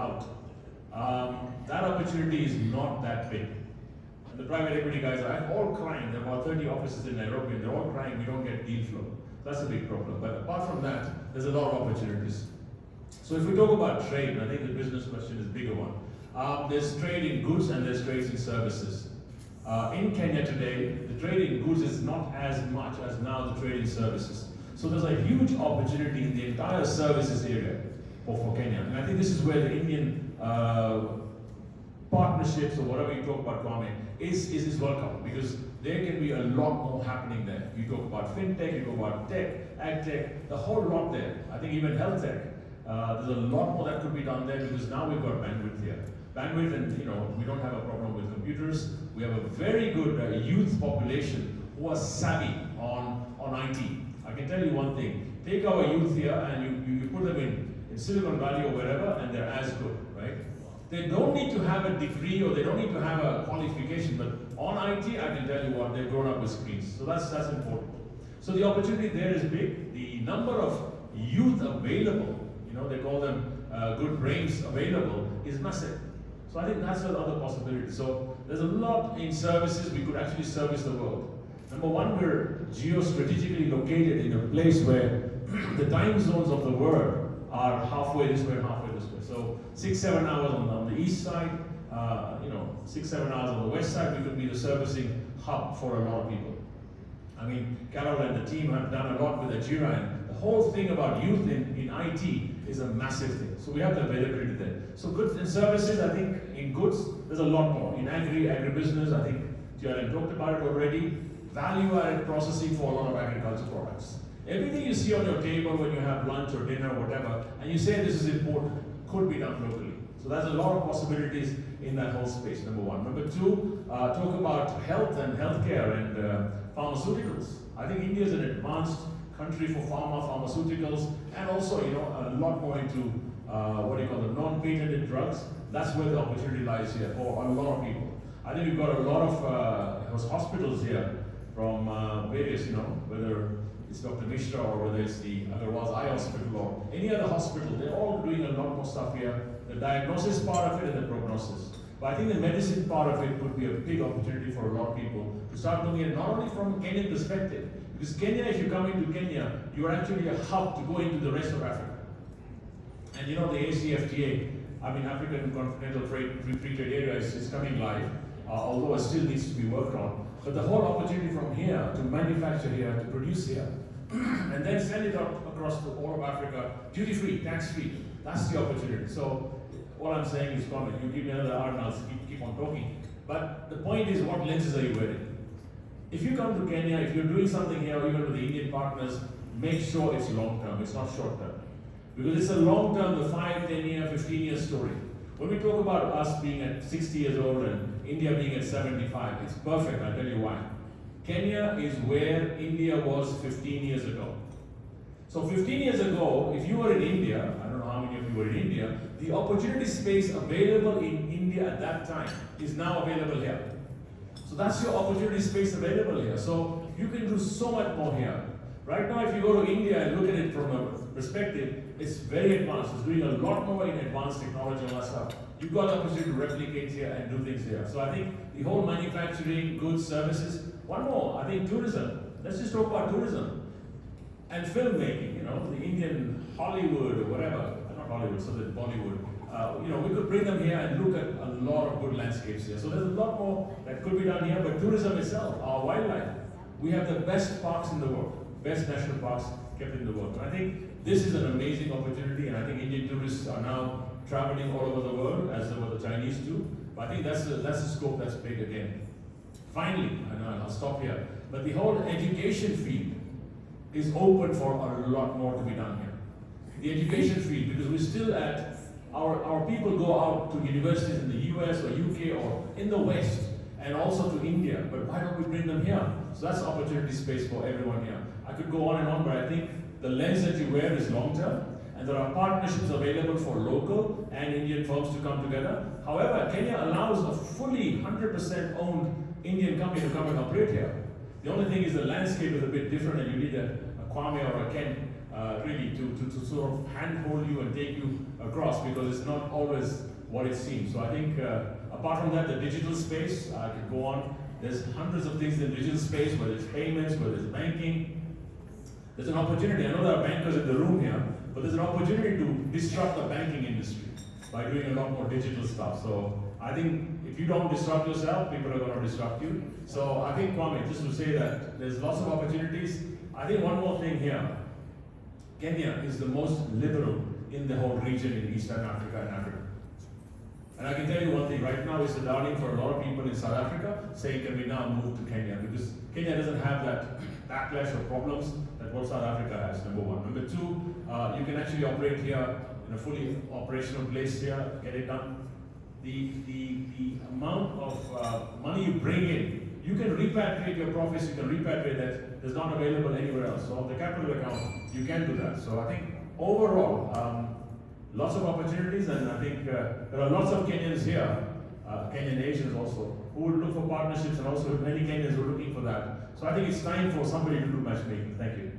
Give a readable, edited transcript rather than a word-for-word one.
out. That opportunity is not that big. And the private equity guys are all crying. There are about 30 offices in Nairobi, and they're all crying we don't get deal flow. That's a big problem. But apart from that, there's a lot of opportunities. So if we talk about trade, I think the business question is a bigger one. There's trade in goods and there's trade in services. In Kenya today, the trade in goods is not as much as now the trade in services. So there's a huge opportunity in the entire services area for Kenya. And I think this is where the Indian partnerships or whatever you talk about, Kwame, is welcome, because there can be a lot more happening there. You talk about fintech, you talk about tech, ag tech, the whole lot there. I think even health tech. There's a lot more that could be done there, because now we've got bandwidth here. Bandwidth, and we don't have a problem with computers. We have a very good youth population who are savvy on IT. I can tell you one thing: take our youth here and you put them in Silicon Valley or wherever, and they're as good, right? They don't need to have a degree or they don't need to have a qualification, but on IT, I can tell you what, they've grown up with screens. So that's important. So the opportunity there is big. The number of youth available, they call them good brains available, is massive. So I think that's another possibility. So there's a lot in services. We could actually service the world. Number one, we're geostrategically located in a place where the time zones of the world are halfway this way and halfway this way. So 6-7 hours on the east side, 6-7 hours on the west side, we could be the servicing hub for a lot of people. I mean, Carol and the team have done a lot with Ajira, and the whole thing about youth in IT is a massive thing. So we have the availability there. So goods and services, I think in goods, there's a lot more. In agribusiness, I think Tiaran talked about it already. Value-added processing for a lot of agriculture products. Everything you see on your table when you have lunch or dinner or whatever, and you say this is important, could be done locally. So there's a lot of possibilities in that whole space, number one. Number two, talk about health and healthcare and pharmaceuticals. I think India is an advanced country for pharmaceuticals, and also, a lot more into the non-patented drugs. That's where the opportunity lies here for a lot of people. I think we've got a lot of hospitals here from various, whether it's Dr. Mishra or whether it's the Agarwal's Eye Hospital or any other hospital. They're all doing a lot more stuff here. The diagnosis part of it and the prognosis. But I think the medicine part of it could be a big opportunity for a lot of people to start looking at, not only from a Kenyan perspective, because Kenya, if you come into Kenya, you're actually a hub to go into the rest of Africa. And the ACFTA, African Continental Free Trade Area is coming live, although it still needs to be worked on. But the whole opportunity from here to manufacture here, to produce here, and then send it out across to all of Africa, duty-free, tax-free, that's the opportunity. So what I'm saying is, Kwame, you give me another hour and I'll keep on talking. But the point is, what lenses are you wearing? If you come to Kenya, if you're doing something here, even with the Indian partners, make sure it's long-term, it's not short-term. Because it's a long-term, the 5, 10-year, 15-year story. When we talk about us being at 60 years old and India being at 75, it's perfect, I'll tell you why. Kenya is where India was 15 years ago. So 15 years ago, if you were in India, I don't know how many of you were in India, the opportunity space available in India at that time is now available here. So that's your opportunity space available here. So you can do so much more here. Right now, if you go to India and look at it from a perspective, it's very advanced. It's doing a lot more in advanced technology and all that stuff. You've got the opportunity to replicate here and do things here. So I think the whole manufacturing, goods, services. One more, I think tourism. Let's just talk about tourism. And filmmaking, the Indian Hollywood or whatever. Not Hollywood, so the Bollywood. We could bring them here and look at a lot of good landscapes here. So there's a lot more that could be done here, but tourism itself, our wildlife. We have the best parks in the world, best national parks kept in the world. And I think this is an amazing opportunity, and I think Indian tourists are now traveling all over the world, as were the Chinese do. But I think that's a scope that's big again. Finally, and I'll stop here, but the whole education field is open for a lot more to be done here. The education field, because we're still at, our people go out to universities in the US or UK or in the West, and also to India, but why don't we bring them here? So that's opportunity space for everyone here. I could go on and on, but I think the lens that you wear is long term, and there are partnerships available for local and Indian firms to come together. However, Kenya allows a fully 100% owned Indian company to come and operate here. The only thing is the landscape is a bit different, and you need a Kwame or a Ken really to sort of handhold you and take you across, because it's not always what it seems. So I think apart from that, the digital space, I could go on. There's hundreds of things in the digital space, whether it's payments, whether it's banking. There's an opportunity. I know there are bankers in the room here, but there's an opportunity to disrupt the banking industry by doing a lot more digital stuff. So I think if you don't disrupt yourself, people are going to disrupt you. So I think, Kwame, just to say that there's lots of opportunities. I think one more thing here. Kenya is the most liberal in the whole region in Eastern Africa and Africa. And I can tell you one thing, right now it's a darling for a lot of people in South Africa saying, can we now move to Kenya? Because Kenya doesn't have that backlash of problems that what South Africa has, number one. Number two, you can actually operate here in a fully operational place here, get it done. The amount of money you bring in, you can repatriate your profits, you can repatriate that is not available anywhere else. So on the capital account, you can do that. So I think overall, lots of opportunities, and I think there are lots of Kenyans here, Kenyan Asians also, who would look for partnerships, and also many Kenyans who are looking for that. So I think it's time for somebody to do matchmaking. Thank you.